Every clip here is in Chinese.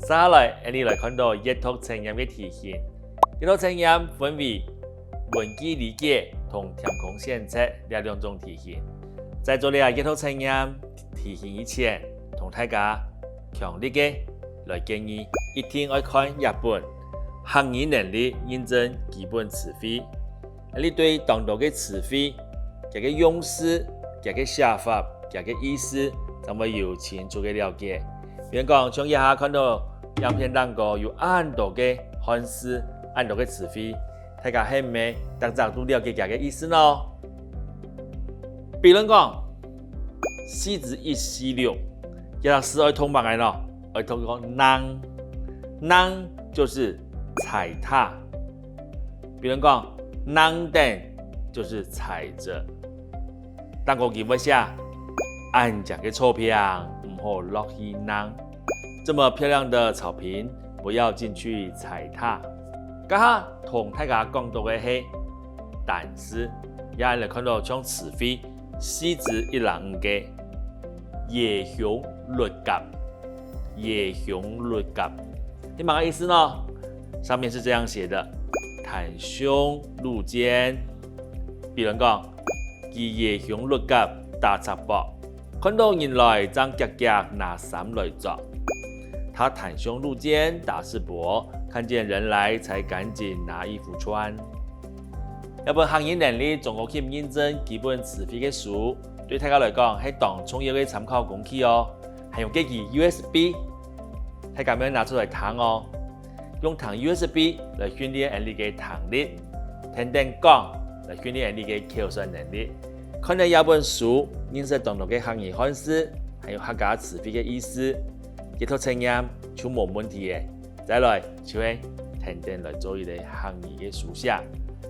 接下来，你来看到阅读测验嘅题型。阅读测验分为文字理解同填空选择这两种题型。在做了阅读测验题型以前，同大家强烈嘅来建议，一定要看日本汉语能力认证基本词汇。你对当中嘅词汇、佢嘅用词、佢嘅写法、佢嘅意思，就會有清楚嘅了解。比如講，像以下看到影片當中有很多嘅漢字、很多嘅詞彙，大家係咪大家都了解佢嘅意思呢？比如講，四字一四六，有陣時會通白嘅咯，會通講năng就是踩踏。比如講năng等就是踩着。但我記不下，俺家嘅草坪唔好落去năng，這麼漂亮的草坪，不要進去踩踏。家下同大家講到嘅係，但是也嚟看到將詞彙四字一兩五嘅，夜雄律甲，夜雄律甲，你乜意思呢？上面是這樣寫的：袒胸露肩，比如講。佢夜向律甲打插膊，看到人來爭夾夾拿衫來做。他袒胸露肩打赤膊，看見人來才趕緊拿衣服穿。一本漢語能力中國檢驗證基本詞彙嘅書，對大家來講係當重要嘅參考工具哦。還有機器 USB， 大家要拿出來彈哦。用彈 USB 來訓練你嘅彈力，聽講。來訓練你嘅口說能力。看了一本書，認識當中嘅漢語漢字，還有客家詞彙嘅意思，閱讀測驗就冇問題嘅。再來就係聽來做一個漢語嘅書寫，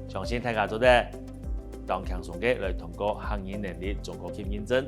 相信大家做得當輕鬆嘅來通過漢語能力中國檢驗證。